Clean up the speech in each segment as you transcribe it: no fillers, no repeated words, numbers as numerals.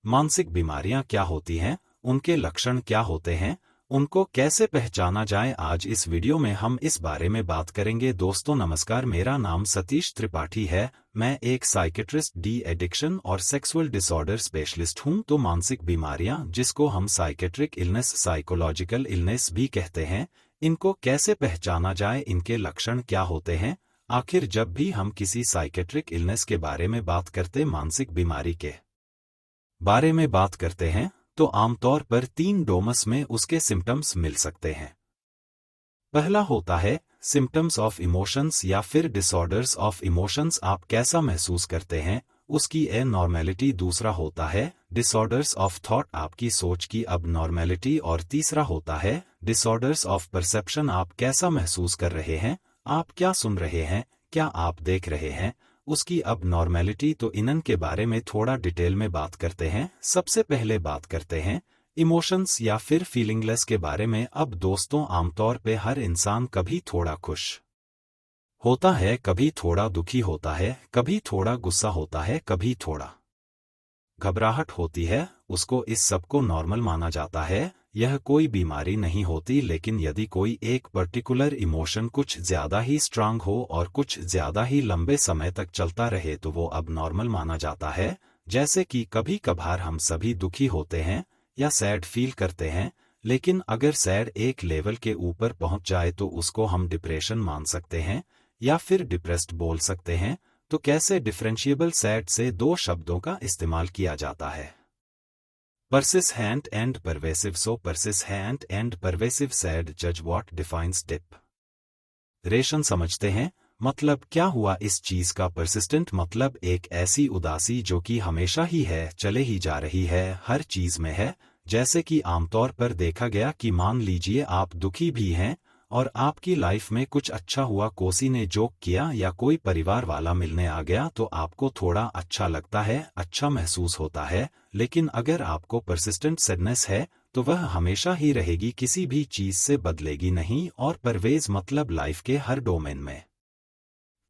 मानसिक बीमारियां क्या होती हैं, उनके लक्षण क्या होते हैं, उनको कैसे पहचाना जाए। आज इस वीडियो में हम इस बारे में बात करेंगे। दोस्तों नमस्कार, मेरा नाम सतीश त्रिपाठी है। मैं एक साइकेट्रिस्ट, डी एडिक्शन और सेक्सुअल डिसऑर्डर स्पेशलिस्ट हूं। तो मानसिक बीमारियां, जिसको हम साइकेट्रिक इलनेस, साइकोलॉजिकल इलनेस भी कहते हैं, इनको कैसे पहचाना जाए, इनके लक्षण क्या होते हैं। आखिर जब भी हम किसी साइकेट्रिक इलनेस के बारे में बात करते, मानसिक बीमारी के बारे में बात करते हैं, तो आमतौर पर 3 डोमस में उसके सिम्टम्स मिल सकते हैं। पहला होता है सिम्टम्स ऑफ इमोशंस या फिर डिसऑर्डर्स ऑफ इमोशंस। आप कैसा महसूस करते हैं, उसकी ए नॉर्मेलिटी। दूसरा होता है डिसऑर्डर्स ऑफ थॉट, आपकी सोच की अब नॉर्मेलिटी। और तीसरा होता है डिसऑर्डर्स ऑफ परसेप्शन, आप कैसा महसूस कर रहे हैं, आप क्या सुन रहे हैं, क्या आप देख रहे हैं, उसकी अब नॉर्मेलिटी। तो इनन के बारे में थोड़ा डिटेल में बात करते हैं। सबसे पहले बात करते हैं इमोशंस या फिर फीलिंगलेस के बारे में। अब दोस्तों, आमतौर पे हर इंसान कभी थोड़ा खुश होता है, कभी थोड़ा दुखी होता है, कभी थोड़ा गुस्सा होता है, कभी थोड़ा घबराहट होती है। उसको इस सब को नॉर्मल माना जाता है। यह कोई बीमारी नहीं होती, लेकिन यदि कोई एक पर्टिकुलर इमोशन कुछ ज्यादा ही स्ट्रांग हो और कुछ ज्यादा ही लंबे समय तक चलता रहे तो वो अब नॉर्मल माना जाता है। जैसे कि कभी कभार हम सभी दुखी होते हैं या सैड फील करते हैं, लेकिन अगर सैड एक लेवल के ऊपर पहुंच जाए तो उसको हम डिप्रेशन मान सकते हैं या फिर डिप्रेस्ड बोल सकते हैं। तो कैसे डिफरेंशिएबल सैड से 2 शब्दों का इस्तेमाल किया जाता है, persistent and pervasive। So persistent and pervasive sad judge what defines depression। समझते हैं मतलब क्या हुआ इस चीज का। persistent मतलब एक ऐसी उदासी जो कि हमेशा ही है, चले ही जा रही है, हर चीज में है। जैसे कि आमतौर पर देखा गया कि मान लीजिए आप दुखी भी हैं और आपकी लाइफ में कुछ अच्छा हुआ, कोसी ने जोक किया या कोई परिवार वाला मिलने आ गया, तो आपको थोड़ा अच्छा लगता है, अच्छा महसूस होता है। लेकिन अगर आपको परसिस्टेंट सैडनेस है तो वह हमेशा ही रहेगी, किसी भी चीज से बदलेगी नहीं। और परवेज मतलब लाइफ के हर डोमेन में,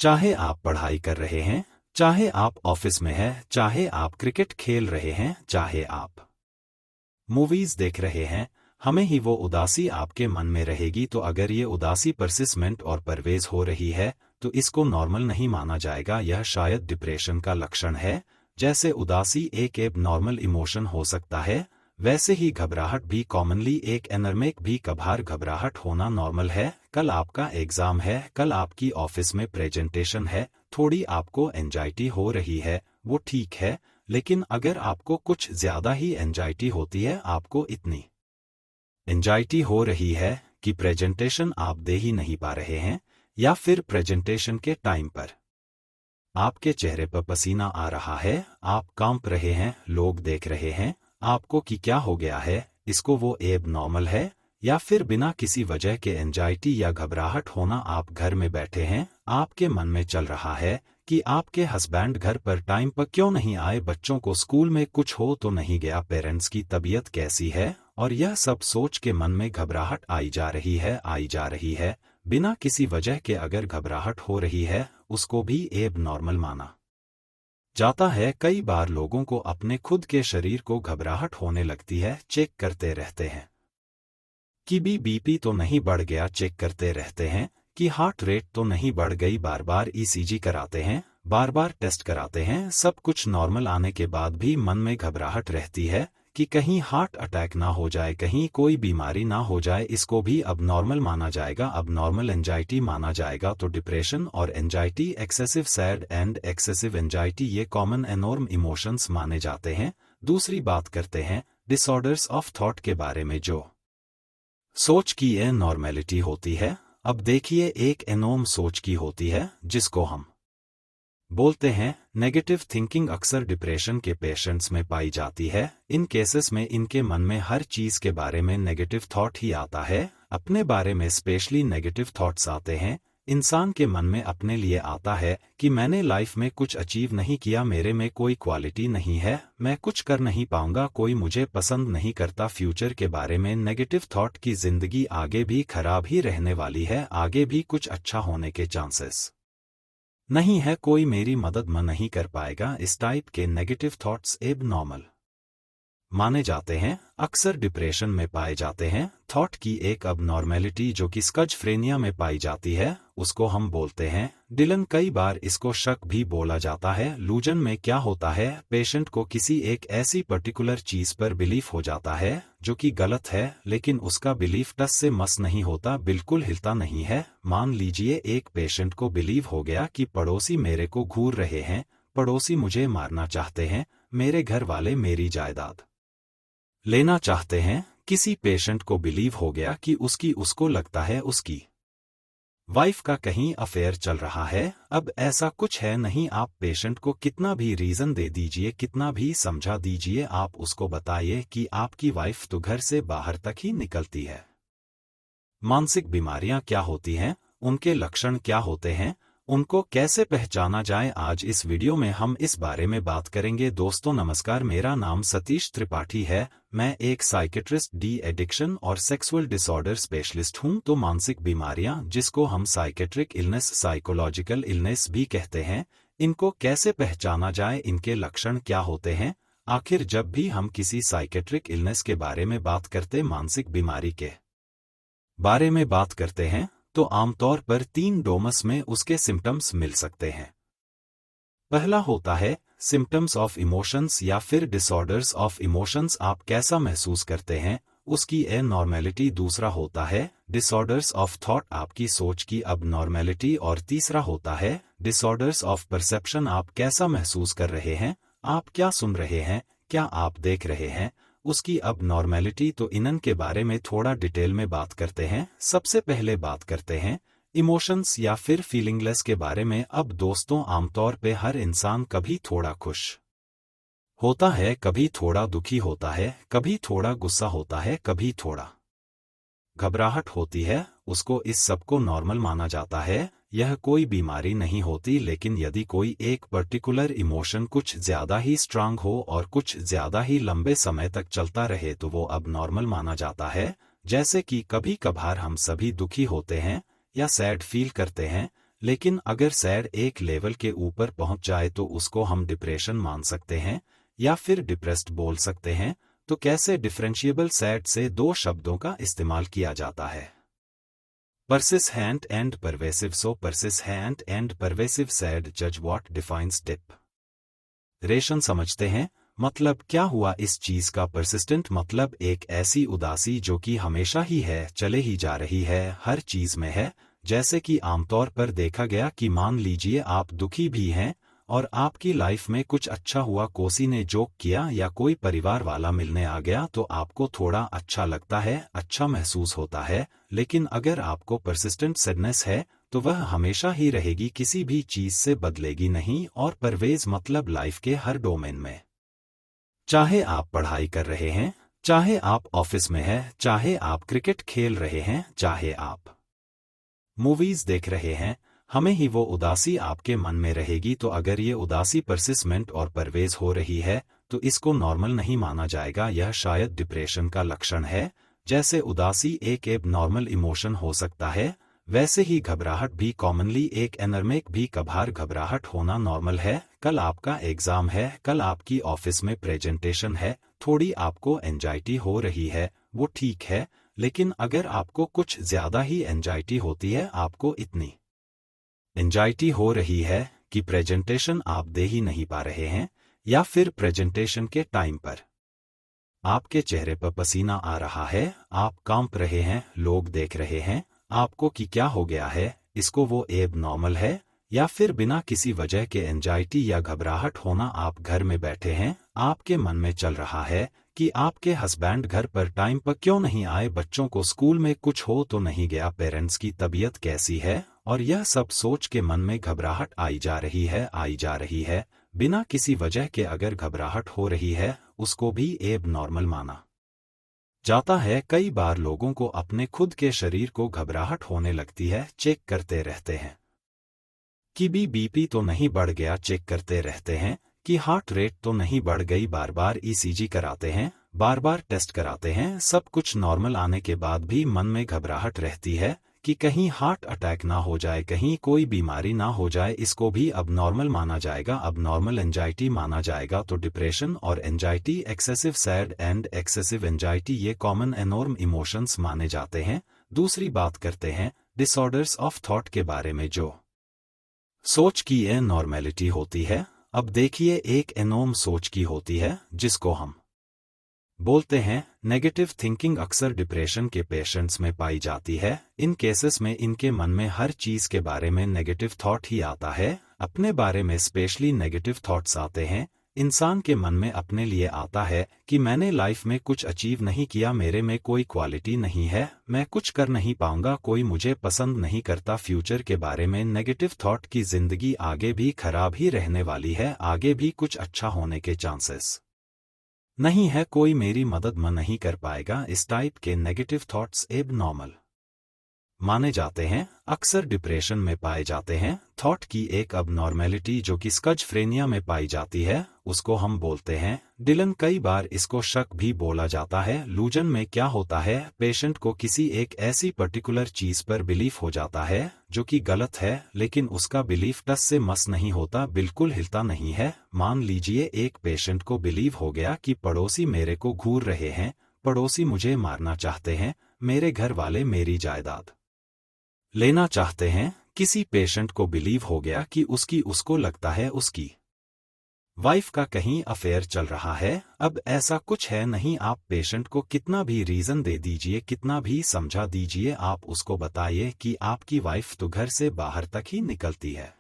चाहे आप पढ़ाई कर रहे हैं, चाहे आप ऑफिस में हैं, चाहे आप क्रिकेट खेल रहे हैं, चाहे आप मूवीज देख रहे हैं, हमें ही वो उदासी आपके मन में रहेगी। तो अगर ये उदासी परसिस्टेंट और परवेज हो रही है तो इसको नॉर्मल नहीं माना जाएगा, यह शायद डिप्रेशन का लक्षण है। जैसे उदासी एक एबनॉर्मल इमोशन हो सकता है, वैसे ही घबराहट भी कॉमनली एक एनर्मिक भी। कभार घबराहट होना नॉर्मल है। कल आपका एग्जाम है, कल आपकी ऑफिस में प्रेजेंटेशन है, थोड़ी आपको एंजाइटी हो रही है, वो ठीक है। लेकिन अगर आपको कुछ ज्यादा ही एंजाइटी होती है, आपको इतनी एंजाइटी हो रही है कि प्रेजेंटेशन आप दे ही नहीं पा रहे हैं, या फिर प्रेजेंटेशन के टाइम पर आपके चेहरे पर पसीना आ रहा है, आप कांप रहे हैं, लोग देख रहे हैं आपको कि क्या हो गया है, इसको वो एबनॉर्मल है। या फिर बिना किसी वजह के एंजाइटी या घबराहट होना, आप घर में बैठे हैं, आपके मन में चल रहा है कि आपके हस्बैंड घर पर टाइम पर क्यों नहीं आए, बच्चों को स्कूल में कुछ हो तो नहीं गया, पेरेंट्स की तबीयत कैसी है, और यह सब सोच के मन में घबराहट आई जा रही है, आई जा रही है बिना किसी वजह के। अगर घबराहट हो रही है, उसको भी एबनॉर्मल माना जाता है। कई बार लोगों को अपने खुद के शरीर को घबराहट होने लगती है, चेक करते रहते हैं कि बीपी तो नहीं बढ़ गया, चेक करते रहते हैं कि हार्ट रेट तो नहीं बढ़ गई, बार बार ईसीजी कराते हैं, बार बार टेस्ट कराते हैं, सब कुछ नॉर्मल आने के बाद भी मन में घबराहट रहती है कि कहीं हार्ट अटैक ना हो जाए, कहीं कोई बीमारी ना हो जाए। इसको भी अब नॉर्मल माना जाएगा, अब नॉर्मल एंजाइटी माना जाएगा। तो डिप्रेशन और anxiety, excessive sad and excessive anxiety, ये कॉमन एनॉर्म इमोशंस माने जाते हैं। दूसरी बात करते हैं डिसऑर्डर्स ऑफ थॉट के बारे में, जो सोच की ए नॉर्मेलिटी होती है। अब देखिए, एक एनोम सोच की होती है जिसको हम बोलते हैं नेगेटिव थिंकिंग, अक्सर डिप्रेशन के पेशेंट्स में पाई जाती है। इन केसेस में इनके मन में हर चीज के बारे में नेगेटिव थॉट ही आता है, अपने बारे में स्पेशली नेगेटिव थॉट्स आते हैं। इंसान के मन में अपने लिए आता है कि मैंने लाइफ में कुछ अचीव नहीं किया, मेरे में कोई क्वालिटी नहीं है, मैं कुछ कर नहीं पाऊंगा, कोई मुझे पसंद नहीं करता। फ्यूचर के बारे में नेगेटिव थॉट की जिंदगी आगे भी खराब ही रहने वाली है, आगे भी कुछ अच्छा होने के चांसेस नहीं है, कोई मेरी मदद नहीं कर पाएगा। इस टाइप के नेगेटिव थॉट्स एबनॉर्मल माने जाते हैं, अक्सर डिप्रेशन में पाए जाते हैं। थॉट की एक अब नॉर्मेलिटी जो कि स्किज़ोफ्रेनिया में पाई जाती है, उसको हम बोलते हैं डिलन। कई बार इसको शक भी बोला जाता है। लूजन में क्या होता है, पेशेंट को किसी एक ऐसी पर्टिकुलर चीज पर बिलीफ हो जाता है जो कि गलत है, लेकिन उसका बिलीफ टस से मस नहीं होता, बिल्कुल हिलता नहीं है। मान लीजिए एक पेशेंट को बिलीव हो गया कि पड़ोसी मेरे को घूर रहे हैं, पड़ोसी मुझे मारना चाहते हैं, मेरे घर वाले मेरी जायदाद लेना चाहते हैं। किसी पेशेंट को बिलीव हो गया कि उसको लगता है उसकी वाइफ का कहीं अफेयर चल रहा है। अब ऐसा कुछ है नहीं, आप पेशेंट को कितना भी रीजन दे दीजिए, कितना भी समझा दीजिए, आप उसको बताइए कि आपकी वाइफ तो घर से बाहर तक ही निकलती है। मानसिक बीमारियां क्या होती हैं, उनके लक्षण क्या होते हैं, उनको कैसे पहचाना जाए, आज इस वीडियो में हम इस बारे में बात करेंगे। दोस्तों नमस्कार, मेरा नाम सतीश त्रिपाठी है। मैं एक साइकेट्रिस्ट, डी एडिक्शन और सेक्सुअल डिसऑर्डर स्पेशलिस्ट हूं। तो मानसिक बीमारियां, जिसको हम साइकेट्रिक इलनेस, साइकोलॉजिकल इलनेस भी कहते हैं, इनको कैसे पहचाना जाए, इनके लक्षण क्या होते हैं। आखिर जब भी हम किसी साइकेट्रिक इलनेस के बारे में बात करते, मानसिक बीमारी के बारे में बात करते हैं, तो आमतौर पर 3 डोमस में उसके सिम्टम्स मिल सकते हैं। पहला होता है सिम्टम्स ऑफ इमोशंस या फिर डिसऑर्डर्स ऑफ इमोशंस, आप कैसा महसूस करते हैं, उसकी ए नॉर्मेलिटी। दूसरा होता है डिसऑर्डर्स ऑफ थॉट, आपकी सोच की अब नॉर्मेलिटी। और तीसरा होता है डिसऑर्डर्स ऑफ परसेप्शन, आप कैसा महसूस कर रहे हैं, आप क्या सुन रहे हैं, क्या आप देख रहे हैं, उसकी अब नॉर्मेलिटी। तो इनन के बारे में थोड़ा डिटेल में बात करते हैं। सबसे पहले बात करते हैं इमोशंस या फिर फीलिंगलेस के बारे में। अब दोस्तों आमतौर पे हर इंसान कभी थोड़ा खुश होता है, कभी थोड़ा दुखी होता है, कभी थोड़ा गुस्सा होता है, कभी थोड़ा घबराहट होती है। उसको इस सब को नॉर्मल माना जाता है। यह कोई बीमारी नहीं होती, लेकिन यदि कोई एक पर्टिकुलर इमोशन कुछ ज्यादा ही स्ट्रांग हो और कुछ ज्यादा ही लंबे समय तक चलता रहे तो वो अब नॉर्मल माना जाता है। जैसे कि कभी कभार हम सभी दुखी होते हैं या सैड फील करते हैं, लेकिन अगर सैड एक लेवल के ऊपर पहुंच जाए तो उसको हम डिप्रेशन मान सकते हैं या फिर डिप्रेस्ड बोल सकते हैं। तो कैसे डिफरेंशिएबल सैड से 2 शब्दों का इस्तेमाल किया जाता है, persistent and pervasive। So persistent and pervasive sad, judge what defines depression। समझते हैं मतलब क्या हुआ इस चीज का। persistent मतलब एक ऐसी उदासी जो कि हमेशा ही है, चले ही जा रही है, हर चीज में है। जैसे कि आमतौर पर देखा गया कि मान लीजिए आप दुखी भी हैं और आपकी लाइफ में कुछ अच्छा हुआ, कोसी ने जोक किया या कोई परिवार वाला मिलने आ गया, तो आपको थोड़ा अच्छा लगता है, अच्छा महसूस होता है। लेकिन अगर आपको परसिस्टेंट सैडनेस है तो वह हमेशा ही रहेगी, किसी भी चीज से बदलेगी नहीं। और परवेज मतलब लाइफ के हर डोमेन में, चाहे आप पढ़ाई कर रहे हैं, चाहे आप ऑफिस में हैं, चाहे आप क्रिकेट खेल रहे हैं, चाहे आप मूवीज देख रहे हैं, हमें ही वो उदासी आपके मन में रहेगी। तो अगर ये उदासी परसिस्टेंट और परवेज हो रही है तो इसको नॉर्मल नहीं माना जाएगा, यह शायद डिप्रेशन का लक्षण है। जैसे उदासी एक एबनॉर्मल इमोशन हो सकता है, वैसे ही घबराहट भी कॉमनली एक एनर्मिक भी। कभार घबराहट होना नॉर्मल है। कल आपका एग्जाम है, कल आपकी ऑफिस में प्रेजेंटेशन है, थोड़ी आपको एंजाइटी हो रही है, वो ठीक है। लेकिन अगर आपको कुछ ज्यादा ही एंजाइटी होती है, आपको इतनी एंजाइटी हो रही है कि प्रेजेंटेशन आप दे ही नहीं पा रहे हैं, या फिर प्रेजेंटेशन के टाइम पर आपके चेहरे पर पसीना आ रहा है, आप कांप रहे हैं, लोग देख रहे हैं आपको कि क्या हो गया है, इसको वो एबनॉर्मल है। या फिर बिना किसी वजह के एंजाइटी या घबराहट होना, आप घर में बैठे हैं, आपके मन में चल रहा है कि आपके हस्बैंड घर पर टाइम पर क्यों नहीं आए, बच्चों को स्कूल में कुछ हो तो नहीं गया, पेरेंट्स की तबीयत कैसी है, और यह सब सोच के मन में घबराहट आई जा रही है, बिना किसी वजह के। अगर घबराहट हो रही है, उसको भी एबनॉर्मल माना जाता है। कई बार लोगों को अपने खुद के शरीर को घबराहट होने लगती है, चेक करते रहते हैं कि बीपी तो नहीं बढ़ गया, चेक करते रहते हैं कि हार्ट रेट तो नहीं बढ़ गई, बार बार ईसीजी कराते हैं, बार बार टेस्ट कराते हैं, सब कुछ नॉर्मल आने के बाद भी मन में घबराहट रहती है कि कहीं हार्ट अटैक ना हो जाए, कहीं कोई बीमारी ना हो जाए, इसको भी अब नॉर्मल माना जाएगा, अब नॉर्मल एंजाइटी माना जाएगा। तो डिप्रेशन और anxiety, excessive sad and excessive anxiety, ये कॉमन एनॉर्म इमोशंस माने जाते हैं। दूसरी बात करते हैं डिसऑर्डर्स ऑफ थॉट के बारे में, जो सोच की ए नॉर्मेलिटी होती है। अब देखिए, एक एनोम सोच की होती है जिसको हम बोलते हैं नेगेटिव थिंकिंग, अक्सर डिप्रेशन के पेशेंट्स में पाई जाती है। इन केसेस में इनके मन में हर चीज के बारे में नेगेटिव थॉट ही आता है, अपने बारे में स्पेशली नेगेटिव थॉट्स आते हैं। इंसान के मन में अपने लिए आता है कि मैंने लाइफ में कुछ अचीव नहीं किया, मेरे में कोई क्वालिटी नहीं है, मैं कुछ कर नहीं पाऊंगा, कोई मुझे पसंद नहीं करता। फ्यूचर के बारे में नेगेटिव थॉट की जिंदगी आगे भी खराब ही रहने वाली है, आगे भी कुछ अच्छा होने के चांसेस नहीं है, कोई मेरी मदद नहीं कर पाएगा। इस टाइप के नेगेटिव थॉट्स एबनॉर्मल माने जाते हैं, अक्सर डिप्रेशन में पाए जाते हैं। थॉट की एक अबनॉर्मेलिटी जो कि स्किज़ोफ्रेनिया में पाई जाती है, उसको हम बोलते हैं डिलन। कई बार इसको शक भी बोला जाता है। लूजन में क्या होता है, पेशेंट को किसी एक ऐसी पर्टिकुलर चीज पर बिलीफ हो जाता है जो कि गलत है, लेकिन उसका बिलीफ टस से मस नहीं होता, बिल्कुल हिलता नहीं है। मान लीजिए एक पेशेंट को बिलीव हो गया कि पड़ोसी मेरे को घूर रहे हैं, पड़ोसी मुझे मारना चाहते हैं, मेरे घर वाले मेरी जायदाद लेना चाहते हैं। किसी पेशेंट को बिलीव हो गया कि उसको लगता है उसकी वाइफ का कहीं अफेयर चल रहा है। अब ऐसा कुछ है नहीं, आप पेशेंट को कितना भी रीजन दे दीजिए, कितना भी समझा दीजिए, आप उसको बताइए कि आपकी वाइफ तो घर से बाहर तक ही निकलती है,